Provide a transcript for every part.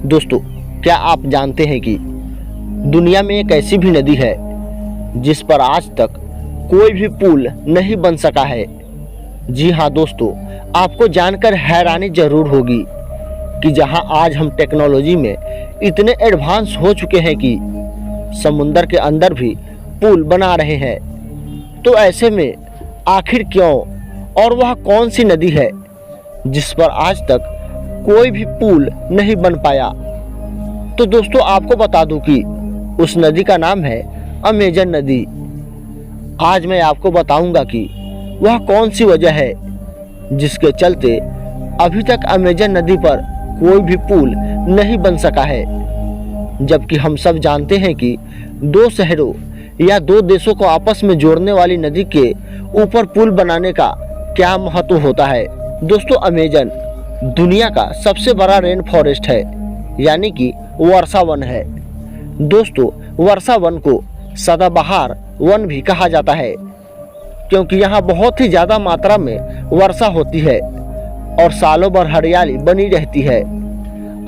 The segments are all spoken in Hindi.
दोस्तों, क्या आप जानते हैं कि दुनिया में एक ऐसी भी नदी है जिस पर आज तक कोई भी पुल नहीं बन सका है। जी हाँ दोस्तों, आपको जानकर हैरानी जरूर होगी कि जहां आज हम टेक्नोलॉजी में इतने एडवांस हो चुके हैं कि समुंदर के अंदर भी पुल बना रहे हैं, तो ऐसे में आखिर क्यों और वह कौन सी नदी है जिस पर आज तक कोई भी पुल नहीं बन पाया। तो दोस्तों, आपको बता दूं कि उस नदी का नाम है अमेजन नदी। आज मैं आपको बताऊंगा कि वह कौन सी वजह है जिसके चलते अभी तक अमेजन नदी पर कोई भी पुल नहीं बन सका है, जबकि हम सब जानते हैं कि दो शहरों या दो देशों को आपस में जोड़ने वाली नदी के ऊपर पुल बनाने का क्या महत्व होता है। दोस्तों, अमेजन दुनिया का सबसे बड़ा रेन फॉरेस्ट है, यानी कि वर्षा वन है। दोस्तों, वर्षा वन को सदाबहार वन भी कहा जाता है क्योंकि यहाँ बहुत ही ज़्यादा मात्रा में वर्षा होती है और सालों भर हरियाली बनी रहती है।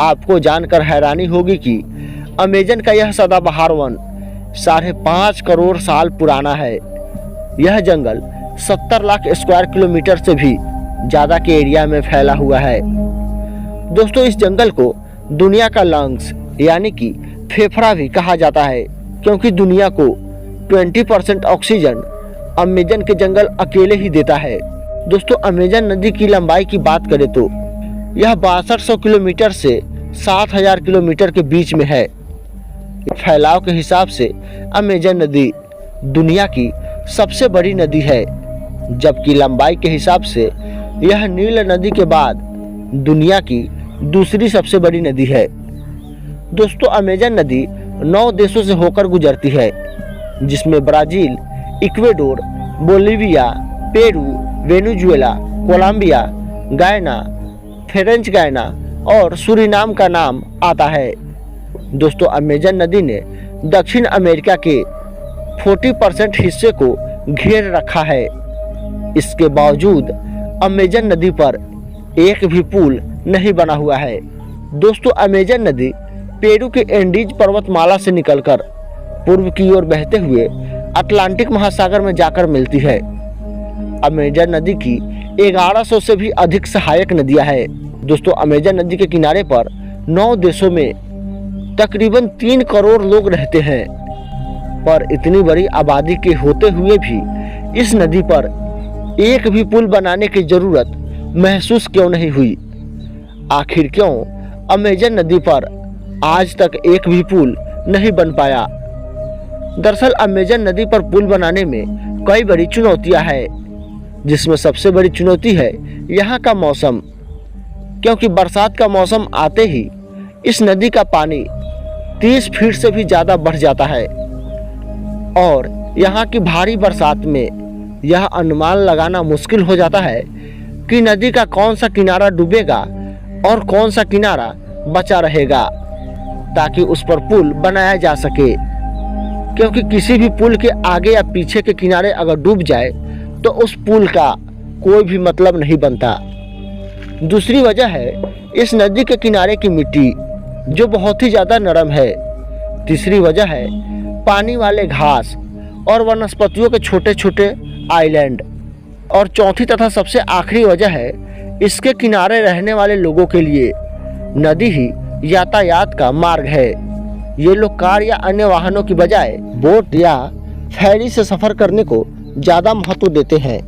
आपको जानकर हैरानी होगी कि अमेजन का यह सदाबहार वन 5.5 करोड़ साल पुराना है। यह जंगल 70 लाख स्क्वायर किलोमीटर से भी ज़्यादा के एरिया में फैला हुआ है। दोस्तों, इस जंगल को दुनिया का लंग्स यानी कि फेफड़ा भी कहा जाता है क्योंकि दुनिया को 20% ऑक्सीजन अमेजन के जंगल अकेले ही देता है। दोस्तों, अमेजन नदी की लंबाई की बात करें तो यह 6200 किलोमीटर से 7000 किलोमीटर के बीच में है। फैलाव के हिसाब से अमेजन नदी दुनिया की सबसे बड़ी नदी है, जबकि लंबाई के हिसाब से यह नील नदी के बाद दुनिया की दूसरी सबसे बड़ी नदी है। दोस्तों, अमेजन नदी 9 देशों से होकर गुजरती है, जिसमें Brazil, Ecuador, Bolivia, Peru, Venezuela, Colombia, Guyana, French Guiana और सूरीनाम का नाम आता है। दोस्तों, अमेजन नदी ने दक्षिण अमेरिका के 40% हिस्से को घेर रखा है। इसके बावजूद अमेजन नदी पर एक भी पुल नहीं बना हुआ है। दोस्तों, अमेजन नदी पेरू के एंडीज पर्वतमाला से निकलकर पूर्व की ओर बहते हुए अटलांटिक महासागर में जाकर मिलती है। अमेजन नदी की 1100 से भी अधिक सहायक नदियां हैं। दोस्तों, अमेजन नदी के किनारे पर 9 देशों में तकरीबन 3 करोड़ लोग रहते हैं, पर इतनी बड़ी आबादी के होते हुए भी इस नदी पर एक भी पुल बनाने की जरूरत महसूस क्यों नहीं हुई। आखिर क्यों अमेजन नदी पर आज तक एक भी पुल नहीं बन पाया। दरअसल अमेजन नदी पर पुल बनाने में कई बड़ी चुनौतियां हैं, जिसमें सबसे बड़ी चुनौती है यहाँ का मौसम, क्योंकि बरसात का मौसम आते ही इस नदी का पानी 30 फीट से भी ज़्यादा बढ़ जाता है और यहाँ की भारी बरसात में यह अनुमान लगाना मुश्किल हो जाता है कि नदी का कौन सा किनारा डूबेगा और कौन सा किनारा बचा रहेगा, ताकि उस पर पुल बनाया जा सके। क्योंकि किसी भी पुल के आगे या पीछे के किनारे अगर डूब जाए तो उस पुल का कोई भी मतलब नहीं बनता। दूसरी वजह है इस नदी के किनारे की मिट्टी, जो बहुत ही ज़्यादा नरम है। तीसरी वजह है पानी वाले घास और वनस्पतियों के छोटे छोटे आइलैंड। और चौथी तथा सबसे आखिरी वजह है इसके किनारे रहने वाले लोगों के लिए नदी ही यातायात का मार्ग है। ये लोग कार या अन्य वाहनों की बजाय बोट या फेरी से सफ़र करने को ज़्यादा महत्व देते हैं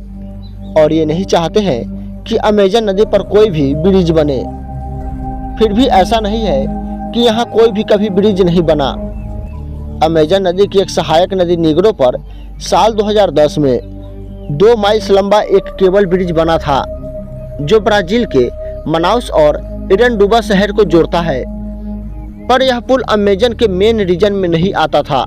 और ये नहीं चाहते हैं कि अमेजन नदी पर कोई भी ब्रिज बने। फिर भी ऐसा नहीं है कि यहाँ कोई भी कभी ब्रिज नहीं बना। अमेजन नदी की एक सहायक नदी नीग्रो पर साल 2010 में 2 माइल्स लंबा एक केबल ब्रिज बना था, जो ब्राजील के मनाउस और इरंडुबा शहर को जोड़ता है। पर यह पुल अमेजन के मेन रीजन में नहीं आता था,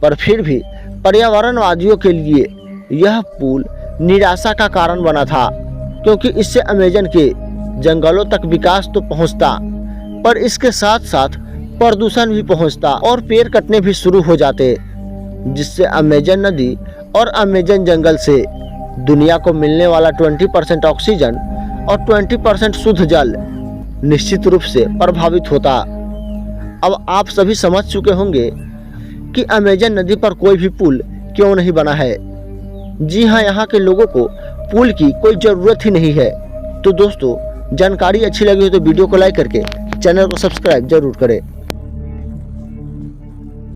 पर फिर भी पर्यावरणवादियों के लिए यह पुल निराशा का कारण बना था, क्योंकि इससे अमेजन के जंगलों तक विकास तो पहुंचता, पर इसके साथ साथ प्रदूषण भी पहुंचता और पेड़ कटने भी शुरू हो जाते, जिससे अमेजन नदी और अमेजन जंगल से दुनिया को मिलने वाला 20% ऑक्सीजन और 20% शुद्ध जल निश्चित रूप से प्रभावित होता। अब आप सभी समझ चुके होंगे कि अमेजन नदी पर कोई भी पुल क्यों नहीं बना है। जी हाँ, यहाँ के लोगों को पुल की कोई ज़रूरत ही नहीं है। तो दोस्तों, जानकारी अच्छी लगी हो तो वीडियो को लाइक करके चैनल को सब्सक्राइब जरूर करें।